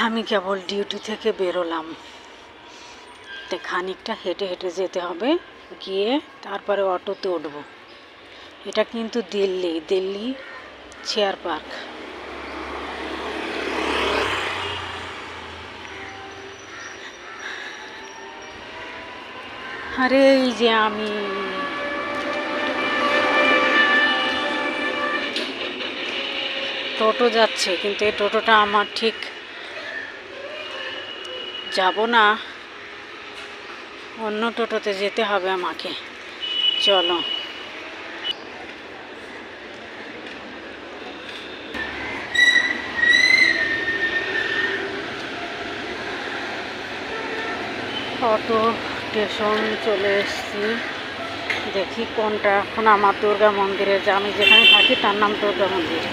আমি কেবল ডিউটি থেকে বেরোলাম, তো খানিকটা হেঁটে হেঁটে যেতে হবে, গিয়ে তারপরে অটোতে উঠব। এটা কিন্তু দিল্লি চেয়ার পার্ক। আরে এই যে আমি টোটো যাচ্ছে, কিন্তু এই টোটোটা আমার ঠিক যাব না, অন্য টোটোতে যেতে হবে আমাকে। চলো। অটো স্টেশন চলে এসেছি, দেখি কোনটা। এখন আমার দুর্গা মন্দিরে, যে আমি যেখানে থাকি তার নাম দুর্গা মন্দির।